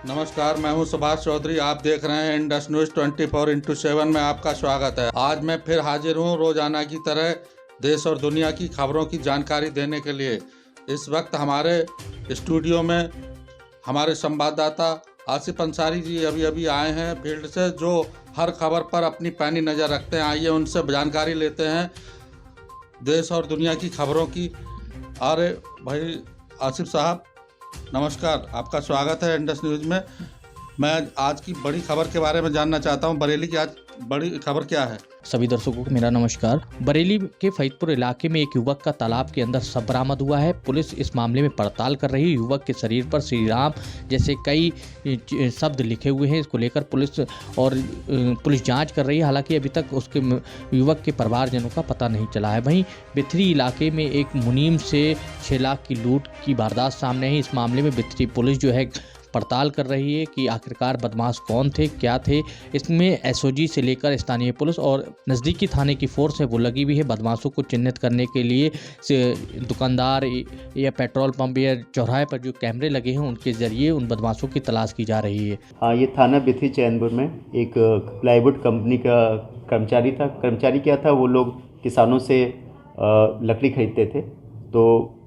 नमस्कार, मैं हूं सुभाष चौधरी। आप देख रहे हैं इंडस न्यूज 24x7 में आपका स्वागत है। आज मैं फिर हाजिर हूं रोजाना की तरह देश और दुनिया की खबरों की जानकारी देने के लिए। इस वक्त हमारे स्टूडियो में हमारे संवाददाता आसिफ अंसारी जी अभी आए हैं फील्ड से, जो हर खबर पर अपनी पैनी नज़र रखते हैं। आइए उनसे जानकारी लेते हैं देश और दुनिया की खबरों की। अरे भाई आसिफ साहब, नमस्कार, आपका स्वागत है इंडस न्यूज में। मैं आज की बड़ी खबर के बारे में जानना चाहता हूं। बरेली की आज बड़ी खबर क्या है? सभी दर्शकों को मेरा नमस्कार। बरेली के फरीदपुर इलाके में एक युवक का तालाब के अंदर शव बरामद हुआ है। पुलिस इस मामले में पड़ताल कर रही है। युवक के शरीर पर श्री राम जैसे कई शब्द लिखे हुए हैं। इसको लेकर पुलिस जांच कर रही है। हालांकि अभी तक उसके युवक के परिवारजनों का पता नहीं चला है। वहीं बिथरी इलाके में एक मुनीम से 6 लाख की लूट की वारदात सामने है। इस मामले में बिथरी पुलिस जो है पड़ताल कर रही है कि आखिरकार बदमाश कौन थे, क्या थे। इसमें एसओजी से लेकर स्थानीय पुलिस और नज़दीकी थाने की फोर्स है वो लगी हुई है। बदमाशों को चिन्हित करने के लिए दुकानदार या पेट्रोल पंप या चौराहे पर जो कैमरे लगे हैं उनके ज़रिए उन बदमाशों की तलाश की जा रही है। हाँ, ये थाना बिथरी चैनपुर में एक प्लाईवुड कंपनी का कर्मचारी था। कर्मचारी क्या था, वो लोग किसानों से लकड़ी खरीदते थे। तो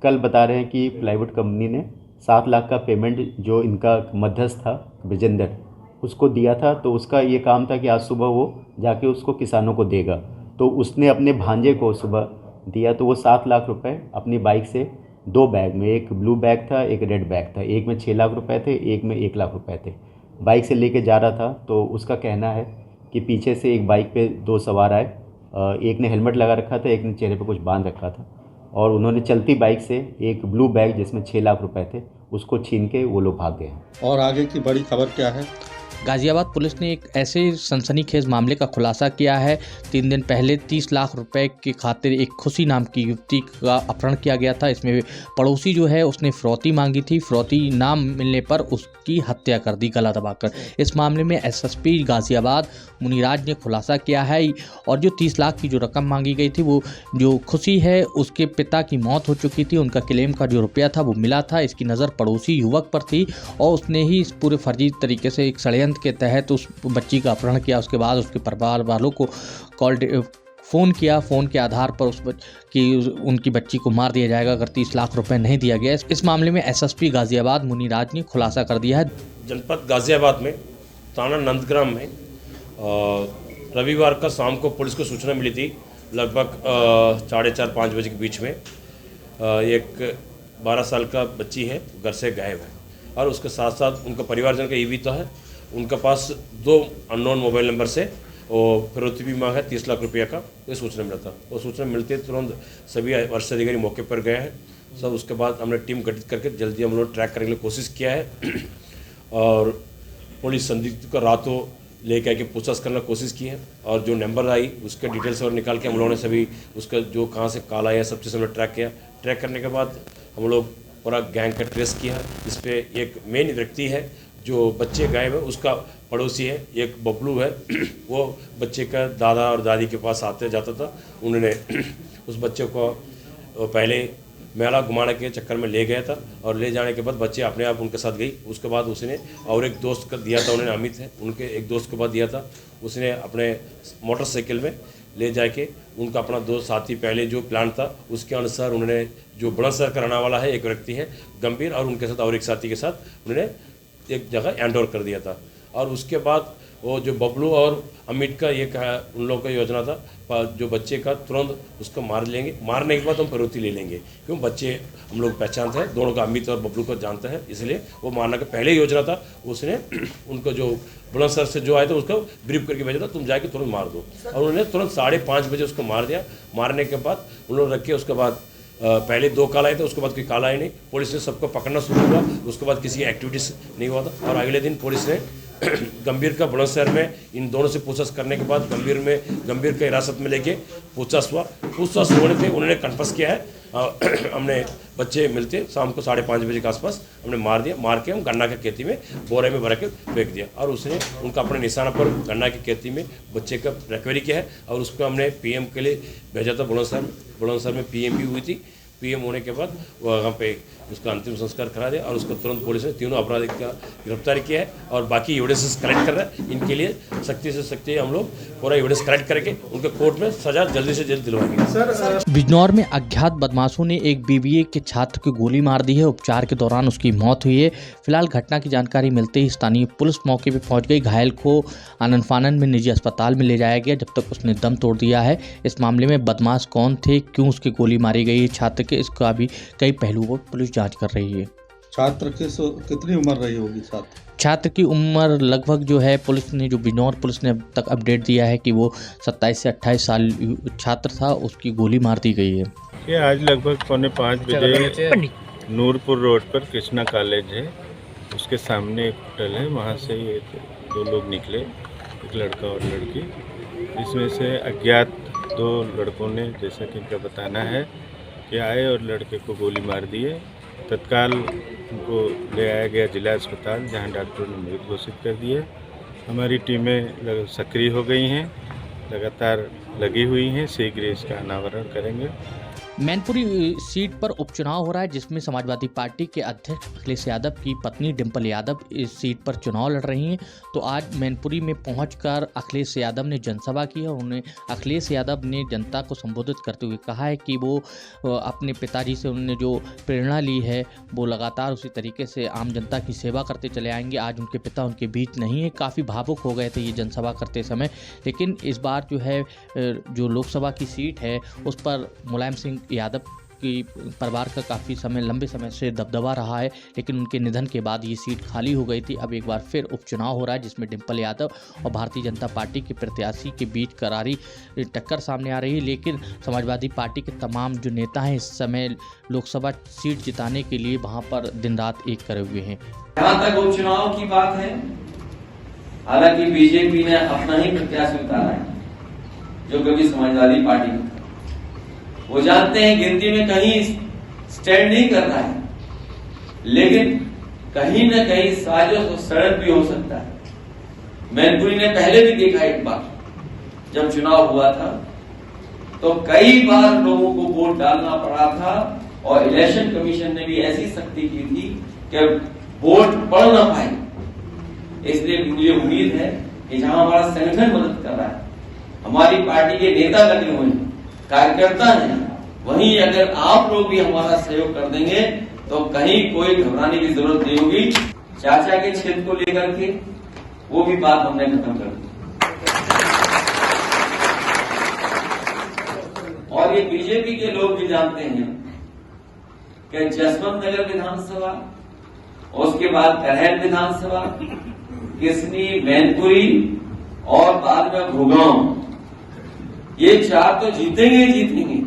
कल बता रहे हैं कि प्लाईवुड कंपनी ने 7 लाख का पेमेंट जो इनका मध्यस्थ था ब्रजेंद्र, उसको दिया था। तो उसका ये काम था कि आज सुबह वो जाके उसको किसानों को देगा। तो उसने अपने भांजे को सुबह दिया। तो वो 7 लाख रुपए अपनी बाइक से 2 बैग में, एक ब्लू बैग था, एक रेड बैग था, एक में 6 लाख रुपए थे, एक में 1 लाख रुपए थे, बाइक से लेके जा रहा था। तो उसका कहना है कि पीछे से एक बाइक पे 2 सवार आए। एक ने हेलमेट लगा रखा था, एक ने चेहरे पर कुछ बांध रखा था, और उन्होंने चलती बाइक से एक ब्लू बैग जिसमें 6 लाख रुपए थे उसको छीन के वो लोग भाग गए। और आगे की बड़ी खबर क्या है? गाजियाबाद पुलिस ने एक ऐसे सनसनीखेज मामले का खुलासा किया है। 3 दिन पहले 30 लाख रुपए की खातिर एक खुशी नाम की युवती का अपहरण किया गया था। इसमें पड़ोसी जो है उसने फिरौती मांगी थी। फिरौती ना मिलने पर उसकी हत्या कर दी गला दबाकर। इस मामले में एसएसपी गाजियाबाद मुनिराज ने खुलासा किया है। और जो 30 लाख की जो रकम मांगी गई थी, वो जो खुशी है उसके पिता की मौत हो चुकी थी, उनका क्लेम का जो रुपया था वो मिला था। इसकी नज़र पड़ोसी युवक पर थी और उसने ही इस पूरे फर्जी तरीके से एक षड्यंत्र के तहत उस बच्ची का अपहरण किया। उसके बाद उसके परिवार वालों को फ़ोन किया। फ़ोन के आधार पर उनकी बच्ची को मार दिया जाएगा अगर 30 लाख रुपए नहीं दिया गया। इस मामले में एसएसपी गाजियाबाद मुनिराज ने खुलासा कर दिया है। जनपद गाजियाबाद में थाना नंदग्राम में रविवार का शाम को पुलिस को सूचना मिली थी। लगभग 4:30-5 बजे के बीच में एक 12 साल का बच्ची है, घर से गायब है। और उसके साथ साथ उनका परिवारजन का ये भी तो है, उनके पास 2 अननोन मोबाइल नंबर से और फिरौती भी मांगा है 30 लाख रुपया का। ये सूचना मिला था। वो सूचना मिलते तुरंत सभी वरिष्ठ अधिकारी मौके पर गए हैं सब। उसके बाद हमने टीम गठित करके जल्दी हम लोग ट्रैक करने के लिए कोशिश किया है। और पुलिस संदिग्ध को रातों लेकर आके पूछताछ करने की कोशिश की है। और जो नंबर आई उसके डिटेल्स और निकाल के हम लोगों ने सभी उसका जो कहाँ से कॉल आया सब चीज़ हमने ट्रैक किया। ट्रैक करने के बाद हम लोग पूरा गैंग का ट्रेस किया। इस पर एक मेन व्यक्ति है जो बच्चे गायब है, उसका पड़ोसी है, एक बबलू है। वो बच्चे का दादा और दादी के पास आते जाता था। उन्होंने उस बच्चे को पहले मेला घुमाने के चक्कर में ले गया था और ले जाने के बाद बच्चे अपने आप उनके साथ गई। उसके बाद उसने और एक दोस्त का दिया था, उन्होंने अमित है, उनके एक दोस्त के बाद दिया था। उसने अपने मोटरसाइकिल में ले जाके उनका अपना दोस्त साथी पहले जो प्लान था उसके अनुसार उन्होंने जो बुलंदशहर का रहने वाला है एक व्यक्ति है गंभीर, और उनके साथ और एक साथी के साथ उन्होंने एक जगह हैंड ओवर कर दिया था। और उसके बाद वो जो बबलू और अमित का ये उन लोगों का योजना था जो बच्चे का तुरंत उसको मार लेंगे, मारने के बाद हम फिरौती ले लेंगे। क्यों, बच्चे हम लोग पहचानते हैं, दोनों का अमित और बबलू को जानते हैं, इसलिए वो मारने का पहले योजना था। उसने उनको जो बुलंदशहर से जो आया था उसको ब्रीफ करके भेजा था, तुम जाके तुरंत मार दो। और उन्होंने तुरंत 5:30 बजे उसको मार दिया। मारने के बाद उन लोग रखे। उसके बाद पहले 2 कॉल आए थे, उसके बाद कोई कॉल आई नहीं। पुलिस ने सबको पकड़ना शुरू हुआ। उसके बाद किसी एक्टिविटीज़ नहीं हुआ था। और अगले दिन पुलिस ने गंभीर का बुलंदशहर में इन दोनों से पूछताछ करने के बाद गंभीर का हिरासत में लेके पूछताछ हुआ। पूछताछ होने पे उन्होंने कन्फर्स किया है। हमने बच्चे मिलते शाम को 5:30 बजे के आसपास हमने मार दिया। मार के हम गन्ना के खेती में बोरे में भर के फेंक दिया। और उसने उनका अपने निशाना पर गन्ना की खेती में बच्चे का रिकवरी किया है। और उसको हमने पीएम के लिए भेजा था बुलंदशहर में। बुलंदशहर में पीएम भी हुई थी। पीएम होने के बाद वहाँ पे उसका अंतिम संस्कार करा दिया और उसको तुरंत पुलिस ने तीनों अपराधी का गिरफ्तार किया है और बाकी एविडेंसेस कलेक्ट कर रहा है। इनके लिए सख्ती से सख्ती हम लोग पूरा एविडेंस कलेक्ट करके उनके कोर्ट में सजा जल्दी से जल्द दिलवाएंगे। बिजनौर में अज्ञात बदमाशों ने एक बीबीए के छात्र को गोली मार दी है। उपचार के दौरान उसकी मौत हुई है। फिलहाल घटना की जानकारी मिलते ही स्थानीय पुलिस मौके पर पहुंच गई। घायल को आनन फानन में निजी अस्पताल में ले जाया गया जब तक उसने दम तोड़ दिया है। इस मामले में बदमाश कौन थे, क्यों उसकी गोली मारी गई छात्र के, इसका भी कई पहलुओं पर पुलिस जांच कर रही है। छात्र कितनी उम्र रही होगी? छात्र की उम्र लगभग जो है, पुलिस ने जो बिजनौर पुलिस ने अब तक अपडेट दिया है कि वो 27 से 28 साल छात्र था, उसकी गोली मार दी गई है। ये आज लगभग 4:45 बजे नूरपुर रोड पर कृष्णा कॉलेज है, उसके सामने एक होटल है, वहाँ से ये 2 लोग निकले, एक लड़का और लड़की। इसमें से अज्ञात 2 लड़कों ने, जैसा कि इनका बताना है, कि आए और लड़के को गोली मार दिए। तत्काल उनको ले आया गया जिला अस्पताल, जहां डॉक्टरों ने मृत घोषित कर दिए। हमारी टीमें सक्रिय हो गई हैं, लगातार लगी हुई हैं, शीघ्र इसका अनावरण करेंगे। मैनपुरी सीट पर उपचुनाव हो रहा है, जिसमें समाजवादी पार्टी के अध्यक्ष अखिलेश यादव की पत्नी डिंपल यादव इस सीट पर चुनाव लड़ रही हैं। तो आज मैनपुरी में पहुंचकर अखिलेश यादव ने जनसभा की है। उन्हें अखिलेश यादव ने जनता को संबोधित करते हुए कहा है कि वो अपने पिताजी से उन्होंने जो प्रेरणा ली है वो लगातार उसी तरीके से आम जनता की सेवा करते चले आएंगे। आज उनके पिता उनके बीच नहीं है, काफ़ी भावुक हो गए थे ये जनसभा करते समय। लेकिन इस बार जो है जो लोकसभा की सीट है उस पर मुलायम सिंह यादव की परिवार का काफ़ी समय, लंबे समय से दबदबा रहा है, लेकिन उनके निधन के बाद ये सीट खाली हो गई थी। अब एक बार फिर उपचुनाव हो रहा है, जिसमें डिंपल यादव और भारतीय जनता पार्टी के प्रत्याशी के बीच करारी टक्कर सामने आ रही है। लेकिन समाजवादी पार्टी के तमाम जो नेता हैं इस समय लोकसभा सीट जिताने के लिए वहाँ पर दिन रात एक करे हुए हैं। जहाँ तक उपचुनाव की बात है, हालांकि बीजेपी ने अपना ही प्रत्याशी उतारा है, जो कभी समाजवादी पार्टी का था। वो जानते हैं गिनती में कहीं स्टैंड नहीं कर रहा है, लेकिन कहीं न कहीं साजिश और सड़क भी हो सकता है। मैनपुरी ने पहले भी देखा, एक बार जब चुनाव हुआ था तो कई बार लोगों को वोट डालना पड़ा था और इलेक्शन कमीशन ने भी ऐसी सख्ती की थी कि वोट पड़ ना पाए। इसलिए मुझे उम्मीद है कि जहां हमारा संगठन मदद कर रहा है, हमारी पार्टी के नेता लगे हुए हैं, कार्यकर्ता हैं, वहीं अगर आप लोग भी हमारा सहयोग कर देंगे तो कहीं कोई घबराने की जरूरत नहीं होगी। चाचा के क्षेत्र को लेकर के वो भी बात हमने खत्म कर दी और ये बीजेपी के लोग भी जानते हैं कि जसवंत नगर विधानसभा, उसके बाद करहल विधानसभा, किसनी, मैनपुरी और बाद में भोगांव, ये 4 तो जीतेंगे।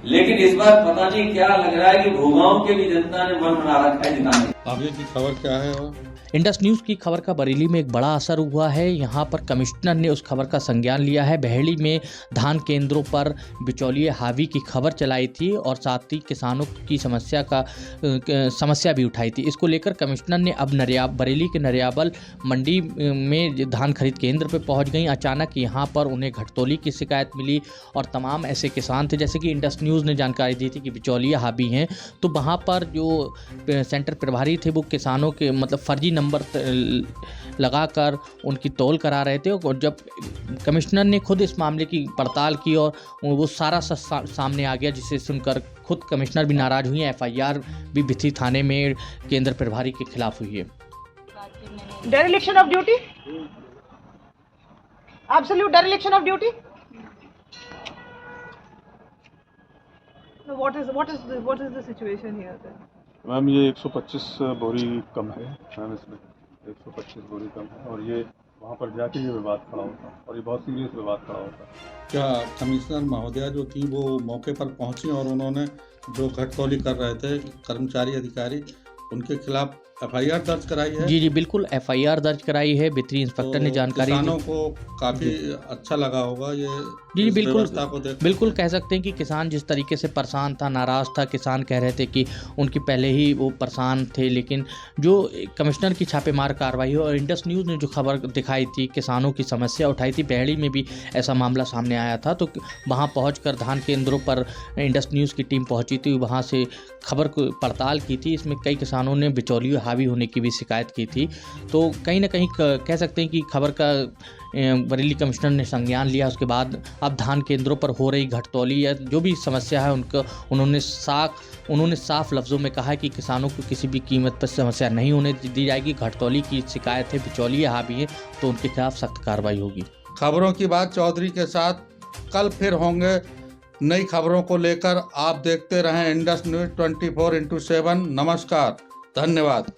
लेकिन इस बार पता नहीं क्या लग रहा है कि भोगांव के भी जनता ने मन बना रखा है जिताने। आगे की खबर क्या है? और इंडस न्यूज़ की खबर का बरेली में एक बड़ा असर हुआ है। यहाँ पर कमिश्नर ने उस खबर का संज्ञान लिया है। बहेड़ी में धान केंद्रों पर बिचौलिए हावी की खबर चलाई थी और साथ ही किसानों की समस्या भी उठाई थी। इसको लेकर कमिश्नर ने अब बरेली के नरियाबल मंडी में धान खरीद केंद्र पर पहुँच गई। अचानक यहाँ पर उन्हें घटतौली की शिकायत मिली और तमाम ऐसे किसान थे, जैसे कि इंडस न्यूज़ ने जानकारी दी थी कि बिचौलिए हावी हैं। तो वहाँ पर जो सेंटर प्रभारी थे वो किसानों के फर्जी नंबर लगाकर उनकी तौल करा रहे थे। और जब कमिश्नर ने खुद इस मामले की पड़ताल की और वो सारा सामने आ गया, जिसे सुनकर खुद कमिश्नर भी नाराज हुई हैं। FIR भी भिथी थाने में केंद्र प्रभारी के खिलाफ हुई है। Dereliction of duty? Absolute dereliction of duty? So what is the situation here then? Ma'am ये 125 बोरी कम है मैम, इसमें 125 बोरी कम है और ये वहाँ पर जाके ये विवाद खड़ा होता और ये बहुत सीरियस विवाद खड़ा होता। क्या कमिश्नर महोदया जो थी वो मौके पर पहुंची और उन्होंने जो घटतौली कर रहे थे कर्मचारी अधिकारी, उनके खिलाफ FIR दर्ज कराई है। जी बिल्कुल FIR दर्ज कराई है। वित्तीय इंस्पेक्टर ने जानकारी दी। किसानों को काफी अच्छा लगा होगा ये जी इस बिल्कुल व्यवस्था को देख बिल्कुल कह सकते हैं कि किसान जिस तरीके से परेशान था, नाराज़ था, किसान कह रहे थे कि उनकी पहले ही वो परेशान थे, लेकिन जो कमिश्नर की छापेमार कार्रवाई हो और इंडस न्यूज़ ने जो खबर दिखाई थी, किसानों की समस्या उठाई थी, बहड़ी में भी ऐसा मामला सामने आया था, तो वहाँ पहुंचकर धान केंद्रों पर इंडस न्यूज़ की टीम पहुंची थी, वहाँ से खबर को पड़ताल की थी। इसमें कई किसानों ने बिचौलियों हावी होने की भी शिकायत की थी। तो कहीं ना कहीं कह सकते हैं कि खबर का बरेली कमिश्नर ने संज्ञान लिया। उसके बाद अब धान केंद्रों पर हो रही घटतौली या जो भी समस्या है उन्होंने साफ लफ्ज़ों में कहा कि किसानों को किसी भी कीमत पर समस्या नहीं होने दी जाएगी। घटतौली की शिकायत है, बिचौलिए हावी है, तो उनके खिलाफ सख्त कार्रवाई होगी। खबरों की बात चौधरी के साथ कल फिर होंगे नई खबरों को लेकर। आप देखते रहें इंडस न्यूज़ 24x7। नमस्कार, धन्यवाद।